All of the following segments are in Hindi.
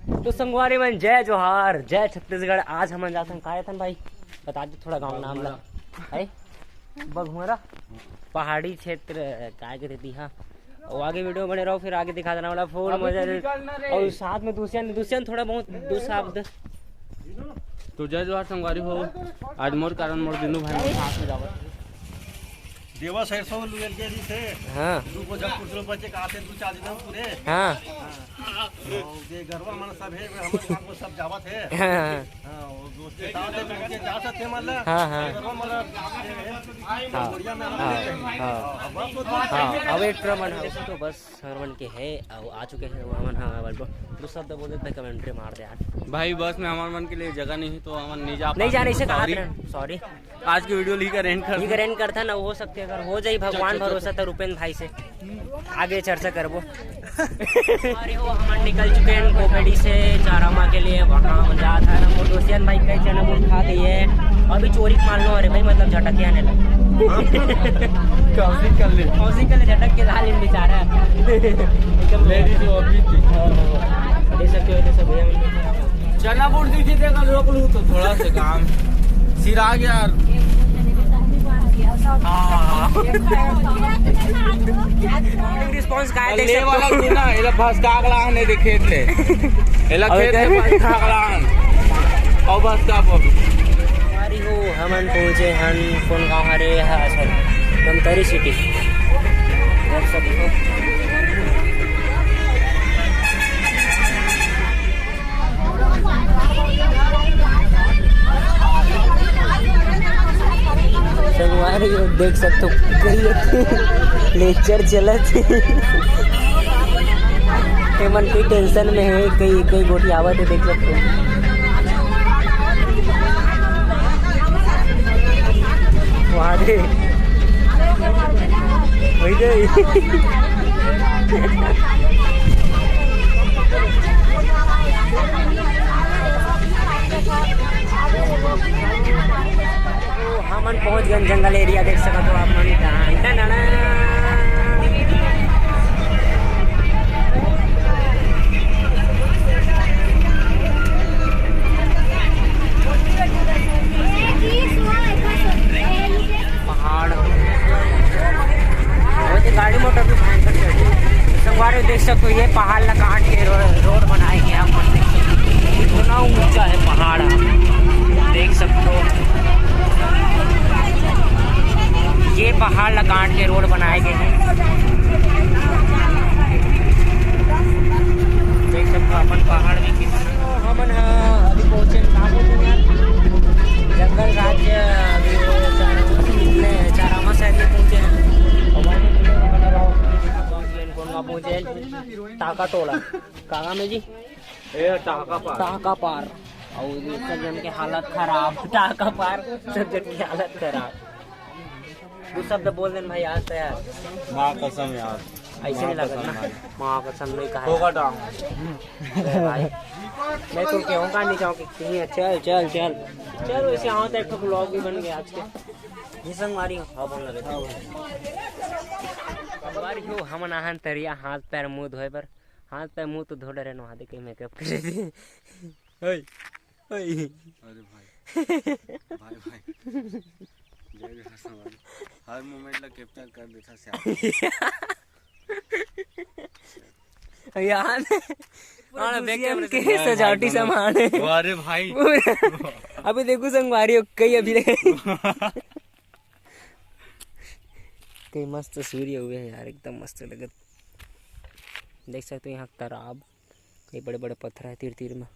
तो संगवारी मन जय जोहार, जय छत्तीसगढ़। आज हम जाते हैं कायतन भाई, बता दो थोड़ा गाँव नाम ला है बघुमरा पहाड़ी क्षेत्र काय के रहती। हाँ और आगे वीडियो बने रहो, फिर आगे दिखा देना वाला फूल मजा। और साथ में दुष्यंत थोड़ा बहुत दो शब्द। तो जय जोहार संगवारी हो। आज मोर कारण मोर दिनू भाई साथ में जावत देवा साइड सो लुयल के दी थे। हां दू को जब कुछ लोग बच्चे काते दू चार दिन पूरे। हां ये गरवा मन सब है, हम काम को सब जावत है। हां और दोस्त के साथ है, मिलके जा सकते हैं मतलब। हां हां गरवा मतलब बढ़िया में हां अब एक ट्रमन है तो बस हरमन के है और आ चुके हैं हमन। हां बोल दो शब्द बोल दे, कमेंट्री मार दे यार भाई। बस में हमारे मन के लिए जगह नहीं है तो हम नहीं जाने से कहा सॉरी। आज की वीडियो ली का रेंट करता ना हो सकते, अगर हो जाए भगवान भरोसा तो रुपेंद्र भाई से आगे चर्चा करबो। अरे वो हम निकल चुके हैं कोपेडी से चारामा के लिए। वहाँ जा था ना दुष्यंत भाई कई चना बोल खा गई है, अभी चोरी मान लो। अरे भाई मतलब झटक के आने लगे कौसी कर ले झटक के डाल बेचारा लेडीज वो अभी दे सकते हो सब भैया। चना बोट दिखी देगा रोक लूँ तो थोड़ा सा काम सिर आ गया यार। रिस्पांस का ले वाला ना एला बस कागला ने देखे थे एला खेत में कागला और बस का हमारी हो हमन पहुंचे हन कौन गांव हरे है सर दमतरी सिटी देख सकते हो। संगवारी देख सकते हो कई लेक्चर चलत मन की टेंशन में है, कई गोटी आवत है देख सकते हो। वहाँ दे वही दे हमन पहुंच गए जंगल एरिया देख सकते हो आप मन। पहाड़ गाड़ी मोटर भी संगवारी देख सकते हो। ये पहाड़ ला काट के रोड बनाए गया। इतना ऊंचा है पहाड़ देख सकते हो। ये पहाड़ ला काट के रोड बनाए गए हैं देख सकते हो। अपन पहाड़ में कितना हमन अभी पहुंचे जंगल राज्य चारामा साइड में पहुंचे हैं। पहुंचे टाका टोला कागा में जी टाका पार और सब जन के हालत खराब। टाका पार सब जन की हालत खराब। दो शब्द बोल देन भाई आज तो यार माँ कसम यार ऐसे नहीं लगा ना माँ कसम नहीं कहा होगा डांग भाई। मैं तो कहूँगा नहीं चाहूँ कि चल चल चल चल वैसे हाँ तो एक ब्लॉग भी बन गया आज के। ये संगवारी हाँ बोल रहे संगवारी हो हम नहान तरिया हाथ पैर मुँह धोए पर हाथ पैर मुँह तो धो डरे नहा दे कहीं मेकअप करे थे। अरे भाई हर मोमेंट ला कैप्चर कर देता यार के सजावटी सामान है। अरे भाई अभी देखो संगवारी कई अभी कई मस्त तस्वीर हुए हैं यार, एकदम मस्त लगत। देख सकते हो यहाँ तालाब कई बड़े बड़े पत्थर है तीर तीर में।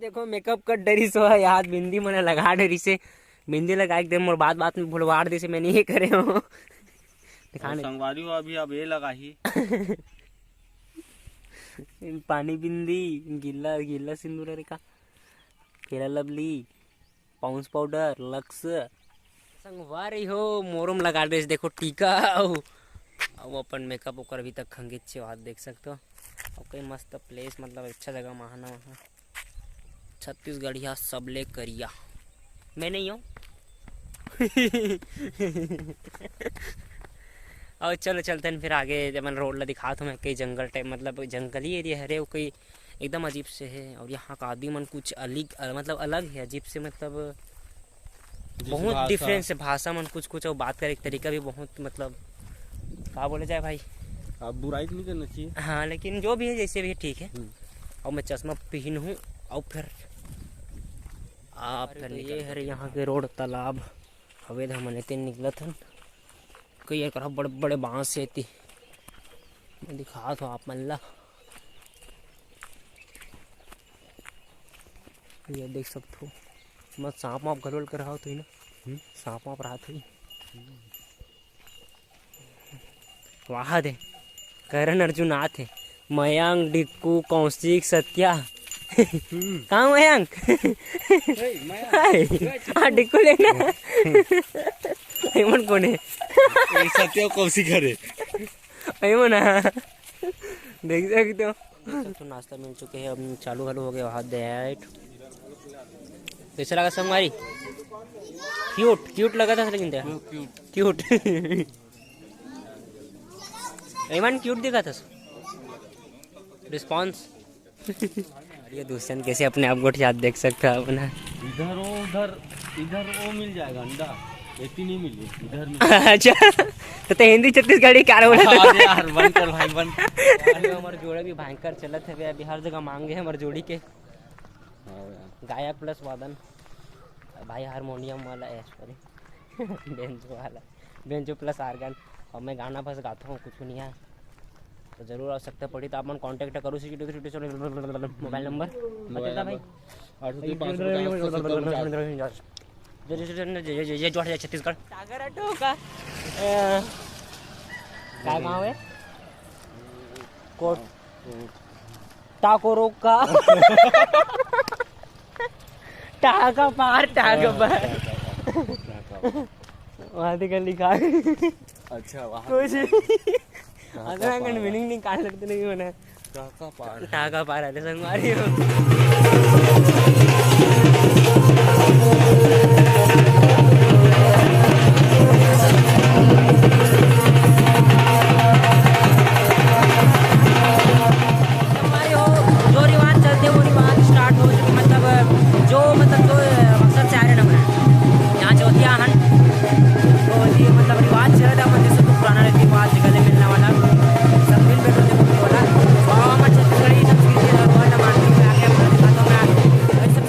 देखो मेकअप कर डरी सो है यार, बिंदी मैंने लगा डरी से बिंदी लगा एकदम और बात में भुलवाड़ दे से मैंने ये करे हो दिखाने संगवारी हो। अभी अब ये लगा ही पानी बिंदी गिल्ला गिल्ला सिंदूर रेखा केला लवली पाउंस पाउडर लक्स संगवारी हो मोरम लगा दे। देखो टीका अब अपन मेकअप ओकर अभी तक खंगित हाथ देख सकते हो। और कई मस्त प्लेस मतलब अच्छा जगह महाना वहाँ छत्तीसगढ़िया सबले करिया मैं नहीं हूँ। और चलो चलते हैं फिर आगे। जब मैं रोड ला दिखा तो मैं कई जंगल टाइप मतलब जंगली एरिया है रे, वो कई एकदम अजीब से है। और यहाँ का आदमी मन कुछ अलग मतलब अलग है, अजीब से मतलब बहुत डिफरेंस है। भाषा मन कुछ कुछ और बात करे तरीका भी बहुत मतलब क्या बोले जाए भाई, अब बुराई नहीं करना चाहिए। हाँ लेकिन जो भी है जैसे भी ठीक है। और मैं चश्मा पहन हूँ और फिर आप ये है यहाँ के रोड तालाब हवे हमने तीन निकलत हन कई एक बड़े बड़े बांस से थी। मैं दिखा तो आप मन ला ये देख सकते हो। मैं सांप वाप गलोल कर रहा हो तो ना सांप वाप रहा थी वहाँ दे करण अर्जुन आते मयंक डिक्कू कौशिक सत्या कहाँ मयंक हाँ डिक्कू लेना मन कौन है सत्य कौशिक करे अमन देख सकते हो। तो नाश्ता मिल चुके हैं, अब चालू वालू हो गया हाथ दैट। कैसा लगा संगवारी? क्यूट क्यूट लगा था लेकिन क्यूट एमन क्यूट दिखा था रिस्पॉन्स। ये दुष्यंत कैसे अपने आप को याद देख सकता है अपना। इधर वो मिल जाएगा अंडा, इतनी नहीं मिली इधर में। अच्छा तो हिंदी छत्तीसगढ़ी क्या बोला था यार बंद कर भाई बंद। हमारे जोड़े भी भयंकर चलत है अभी, हर जगह मांगे हैं हमारे जोड़ी के गायक प्लस वादन भाई हारमोनियम वाला सॉरी बेंजो प्लस आर्गन। और मैं गाना बस गाता हूँ कुछ नहीं है, तो जरूर आवश्यकता पड़ी तो आप मन कांटेक्ट करो। मोबाइल नंबर बता भाई ये जोड़ है छत्तीसगढ़ सागर ऑटो का क्या गाँव है कोट टाकोरो का टाका पार वहाँ तक लिखा है। अच्छा वहाँ कुछ अगर मीनिंग नहीं काट लगते नहीं होना टाका पार आते संगवारी हो। जो रिवाज चलते वो रिवाज स्टार्ट हो चुके मतलब जो मकसद से आ रहे ना यहाँ चौथिया हन तो ये मतलब रिवाज चल रहा है जैसे तो पुराना रिवाज गले मिलने वाला सब मिल बैठो देखो बोला और हमारे छत्तीसगढ़ी संस्कृति और वर्ड मानती में आगे अपने दिखाता हूँ मैं सब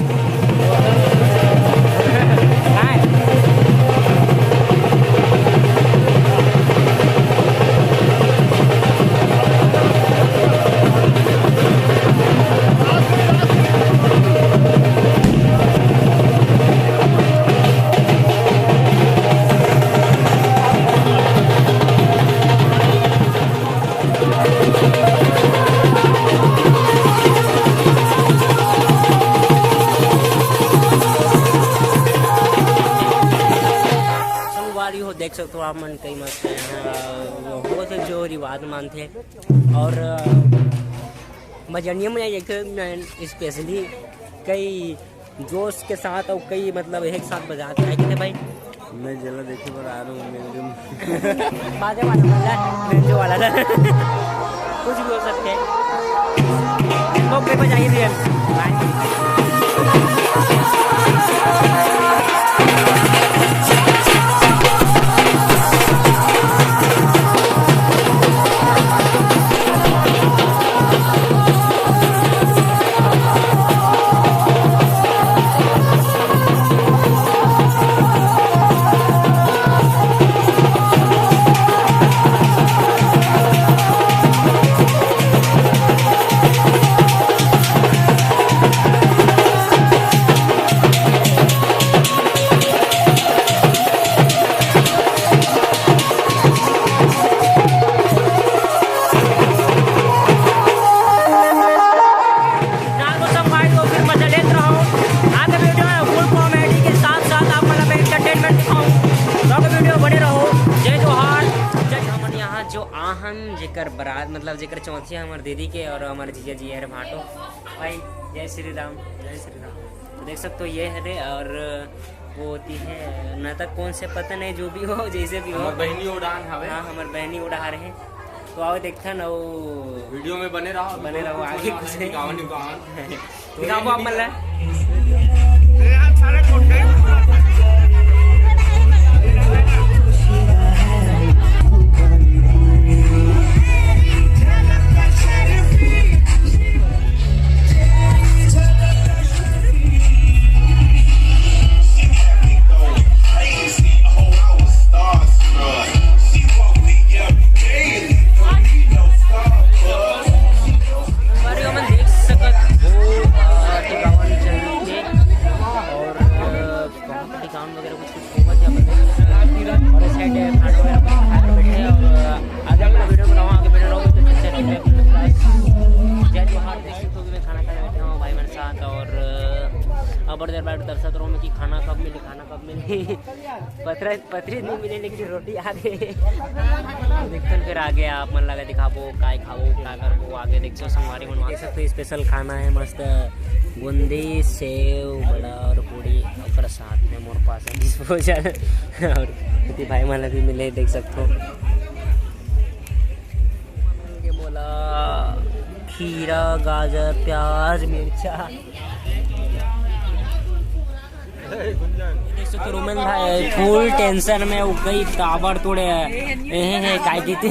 देख सकते हो आप मन कई मस्त वो थे जो रिवाज मानते हैं। और मजनिया में एक स्पेशली कई जोश के साथ और कई मतलब एक साथ बजाते हैं कि भाई मैं जला देखे पर आ रहा हूँ बाजे वाला कुछ भी हो सकते हैं मौके पर जाइए रियल जेकर बारात मतलब जेकर चौथिया हमारे दीदी के और हमारे जीजा जी है भाटो भाई। जय श्री राम जय श्री राम। तो देख सकते हो ये है रे, और वो होती है न तक कौन से पता नहीं, जो भी हो जैसे भी हो। हमार बहनी उड़ान हवे। हाँ हमारे बहनी उड़ा रहे हैं, तो आओ देखता ना वो वीडियो में बने रहो आगे कुछ नहीं। गावन दिखाओ आप मतलब और देर बाद दर्शक रहो कि खाना कब मिले पथरी नहीं मिले, लेकिन रोटी आ गई। देखते फिर आगे आप मन लगा दिखाबो काय खाओ क्या करबो आगे देखो संगवारी बनवा देख सकते। स्पेशल खाना है मस्त बूंदी सेव बड़ा और पूड़ी और साथ में मोर पास है डिस्पोजल और कितनी भाई माला भी मिले देख सकते हो। बोला खीरा गाजर प्याज मिर्चा तो रोमन भाई फुल टेंशन में वो कई ताबड़ तोड़े काय कहते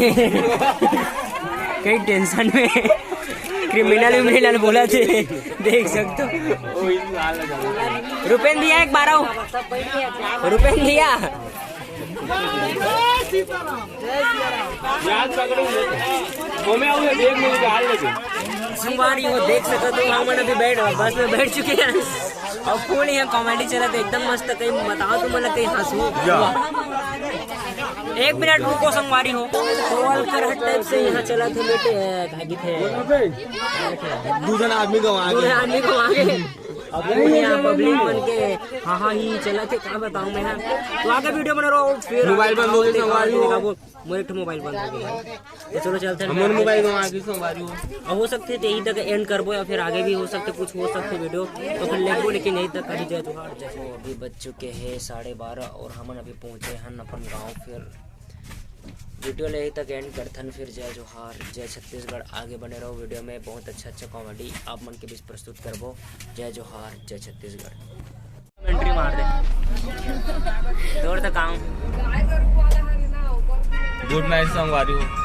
कई टेंशन में क्रिमिनल बोला थे देख सकते हो। रुपये दिया एक 12 रुपये दिया संगवारी हो देख सकते हो। हम अभी बस में बैठ चुके हैं और फुल यहाँ कॉमेडी चला था एकदम मस्त। कहीं बताओ तुम मतलब कहीं हंसू 1 मिनट रुको संगवारी हो। कॉल कर हट टाइप से यहाँ चला थे बेटे भागी थे दूसरा आदमी को आगे अब यहाँ पब्लिक बन के हाँ ही चला थे क्या बताऊँ मैं। तो आगे वीडियो बना रहा हूँ फिर मोबाइल बंद हो गया मेरे मोबाइल बंद हो गया। तो चलो चलते हैं मोबाइल अब हो सकते थे यहीं तक एंड करबो या फिर आगे भी हो सकते कुछ हो सकते वीडियो तो फिर लेगो, लेकिन यहीं तक करी जाए। तो अभी बज चुके हैं 12:30 और हम अभी पहुँचे हैं अपन गाँव। फिर वीडियो ले तक एंड करथन फिर जय जोहार जय छत्तीसगढ़। आगे बने रहो वीडियो में बहुत अच्छा कॉमेडी आप मन के बीच प्रस्तुत करबो। जय जोहार जय छत्तीसगढ़। एंट्री मार दे दौड़ तक आऊँ। गुड नाइट संगवारी हो।